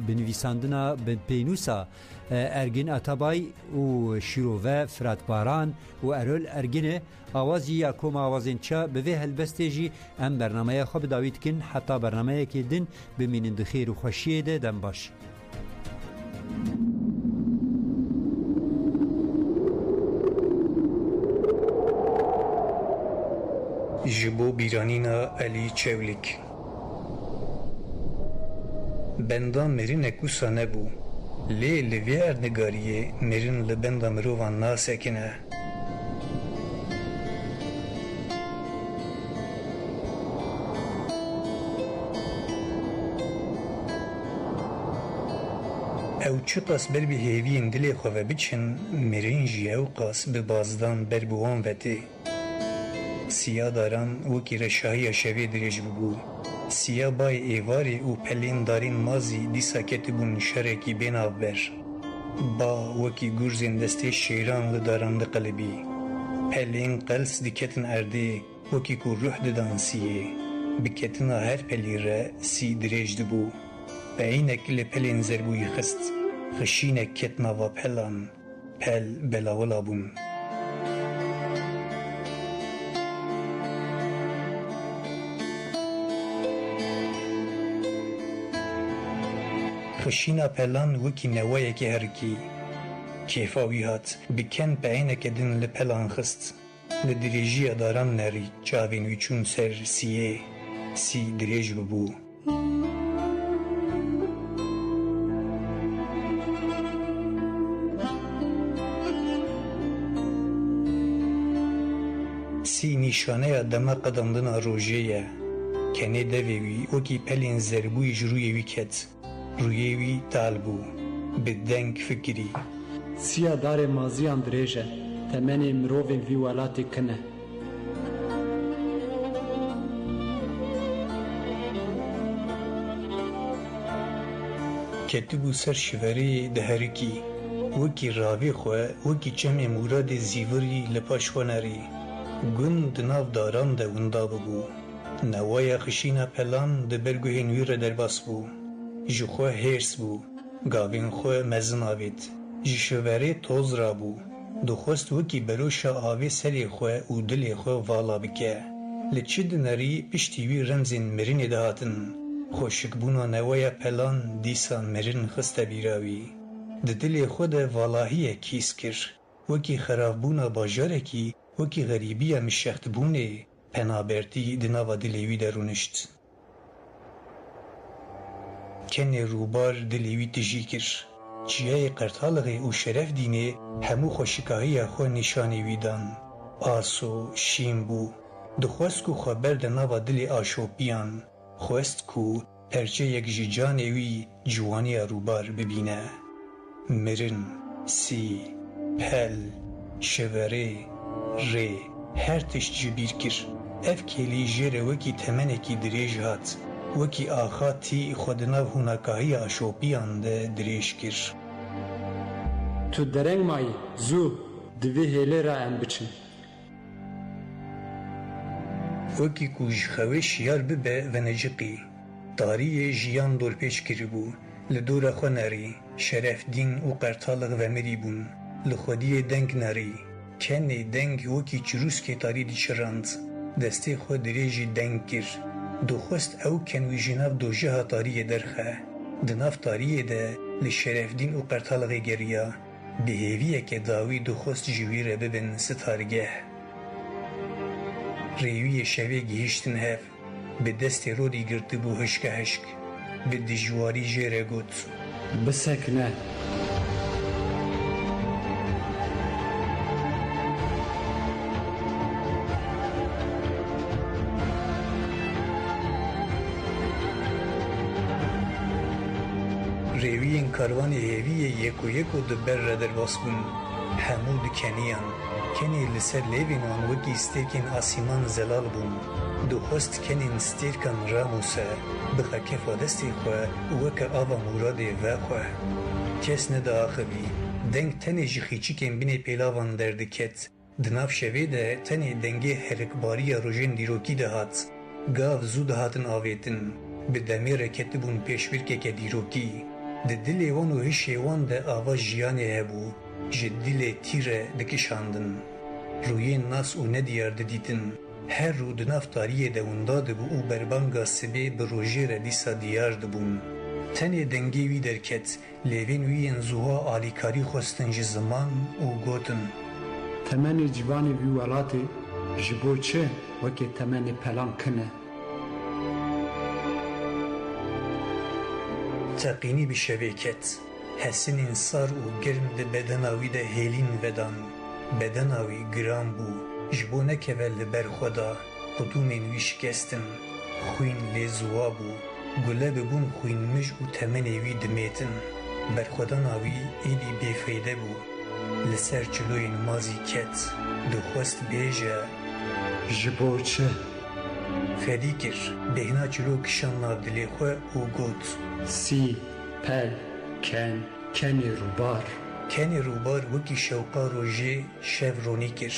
بنویساندنا بینوسا ارگین اتابای و شیروه فرات باران و ارول ارگینه آوازی یا کوم آوازین چا به هلبسته جی ام برنامه خوب داوید کن حتی برنامه که دن بمینن دخیر و خوشیه ده دم باش. جبو بیرانینا علی چولیک بندا مرین اکوسا نبو لی لوی اردگاریه مرین لبندا مروان ناسکنه او چه قاس بر بی هیوین دلی خواه بچن مرین جی او قاس به بازدان بر بوان وطه سیا داران وکی رشاهی شوی درج ببو سیا بای ایواری و پلین دارین مازی دیسا کتبون شرکی بین آبر با وکی گرزین دسته شیران لداران قلبی پلین قلس دیکتن ارده وکی کو روح دانسیه بکتنا هر پلی را سی درج دبو و اینک لپلین زربوی خست خشینک کتنا و پلان پل بلاولا بون خشینا پلان وکی نوایه که هرکی کیفاوی هات بکن پینه که دن لپلان خست لدریجی داران نری چاوین ویچون سر سیه سی دریج ببو سی نیشانه دما قدمدن روژه کنه دویوی وکی پلین زربوی جرویوی کت رویوی تالبو به دنگ فکری سیا دار مازیان دریجه تمنی مروفین وی ولاتی کنه کتبو سر شوری دهرکی وکی راوی خواه وکی چم مراد زیوری لپاش خونری گند ناو داران ده وندا ببو نوای خشینا پلان ده برگو هنویر در باس بو جو خواه هرس بو گاوین خواه مزن آوید جشوری توز را بو دو خوست وکی بروشا آوی سری خواه و دل خواه والا بکه لچید نری پشتیوی رمزین مرین دهاتن خوشک بونا نوای پلان دیسان مرین خسته بیراوی ده دل خود والاهی کیس کر وکی خراب بونا باجاره کی وکی غریبی مشخت بونه پنابرتی دناوا دلیوی درونشت کنی روبار دلیوی تجی کر چیای قرطالغی و شرف دینه همو خوشکاهی خو نشانی ویدان آسو شیم بو دخواست کو خبر دناوا دلی آشوپیان خواست کو پرچه یک جیجانه وی جوانی روبار ببینه مرن سی پل شوره ری هر تشت جبیر کر اف کلی جره وکی تمنکی دریج هات وکی آخاتی خودناو هنکاهی آشوپیان ده دریج کر تو درنگ مایی زو دوی هیله را ام بچن وکی کوش خوش یار ببه و نجقی داری جیان دور پیش کری بو لدور خو نری شرف دین و قرطالغ و مری بون لخودی دنگ نری کنی دنگ وکی چروس که تاری دی چراند دستی خود دریجی دنگ کر دو خوست او کنوی جناف دو جه تاری درخه دناف تاری ده لشرف دین و قرطالغ گریا بهیویه که داوی دو خوست جویره ببن ستارگه ریوی شوی گیشتن هف به دست رودی گرتی بو هشک هشک به دجواری جره گوت بسکنه ریوی کاروان هیوی یکو یکو دبر را در باسبون همو دکنیان کنی لسر لیوینان وکی استیکن آسیمان زلال بون دو خوست کنین ستیرکن راموسه بخا کفا دستی خواه وکا آوا مراد و خواه کس ندا آخوی دنگ تنی جخیچیکن بینی پیلاوان دردکت دناف شوی ده تنی دنگی حرکباری روژن دیروکی ده هات گاو زود هاتن آویتن به دمیر کتبون پیشورکه که دیروکی ده دلی وان و هشی وان ده آوا جیانی هبو جدیل تیره دکشاندن روی ناس و ندیار دیتن هر رو دناف تاریه ده ونداد بو او بربانگا سبه به روژه ردیسا دیار دبون تنی دنگی وی درکت لیوین وی انزوها آلیکاری خوستنج زمان و گوتن تمنی جوانی وی ولاتی جبو چه وکی تمنی پلان کنه تقینی بشویکت حسین انصار و گرم ده بدناوی ده هیلین ودان بدناوی گرام بو جبو نکوه لبر خدا قدومین وی شکستن خوین لیزوا بو گله ببون خوین مج و تمنی وی دمیتن بر خدا ناوی ایدی بیفیده بو لسر جلوی نمازی کت دخواست بیجه جبو چه فدی کر بهنا جلو کشان ناو دلی خواه و گوت سی پل کنی روبار کنی روبار وکی شوقا روژه شفرونی کر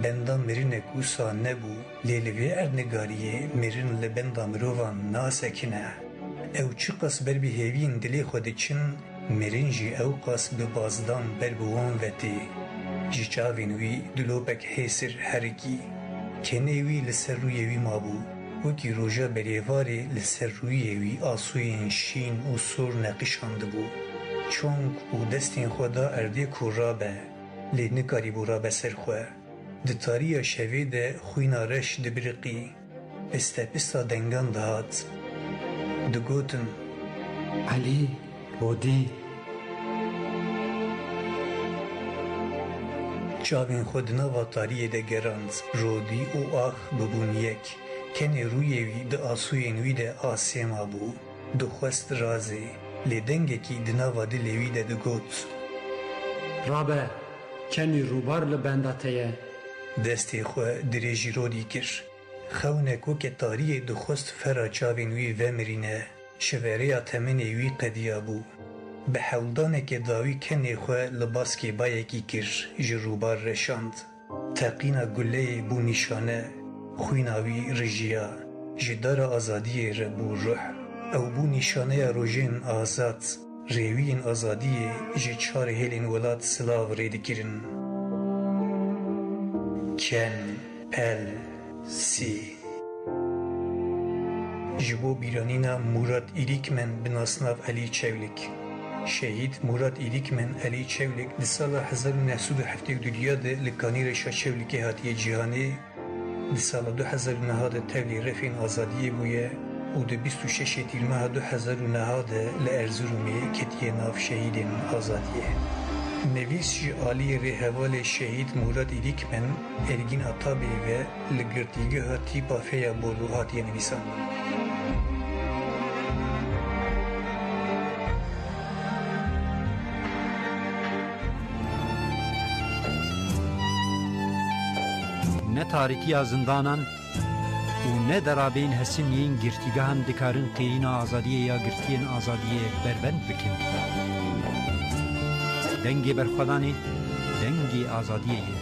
بندا مرین کوسا نبو لیلوی ارنگاریه مرین لبندا مروان ناسکنه او چی قاس بر بی هیوین دلی خود چن مرین جی او قاس به بازدان بر بوان وطی جی چاوین وی دلوبک حیسر هرگی کنی وی لسر روی وی مابو وکی روژا بریواری لسر روی وی آسوین شین و سور نقشاند بو چونک او دستین خدا ارده کورابه لی نکاری بورا بسر خواه ده تاریا شوی ده خوینا رش ده برقی پستا دنگان دهات ده گوتن علی بودی çavên xwe di nava tariyê de gerand, rodî û ax bibûn yek. Kenê rûyê wî di asûyên wî de asêma bû. Dixwest razê, lê dengekî di nava dilê wî de digot. Rabe, kenî rûbar li benda te ye. Destê xwe dirêjî rodî kir. Xewnek weke tariyê dixwest fera çavên wî vemirîne. Şivereya temenê wî qediya bû. Bi hewldanekê dawî kenê xwe li baskê bayekî kir, ji rûbar reşand. Teqîna guleyê bû nîşane, xwîna wî rijiya. Ji dara azadiyê re bû ruh. Ew bû nîşaneya rojên azad. Rêwiyên azadiyê ji çar hêlên welat silav rê dikirin. Ken, pel, sî. Ji bo bîranîna Murat İlîkmen bi nasnav Elî Çewlik. Şehîd Murat İlîkmen Elî Çewlik di sala 1972 de li Kanîreşa Çewlikê hatiye cîhanê, di sala 2009 de tevlî refên azadiyê bûye û di 26 tîrmeha 2009 de li Erzurumê ketiye nav şehîdên azadiyê. Nevîs ji aliyê rêhevalê şehîd Murat İlîkmen Ergîn Atabê ve li girtîgeha tîpa Feya Bolu hatiye nivîsandin. Ne tarikiya zindanan û ne derabên hesiniyên girtîgehan dikarin qîrîna azadiyê ya girtiyên azadiyê berbend bikin. Dengê berxwedanê dengê azadiyê ye.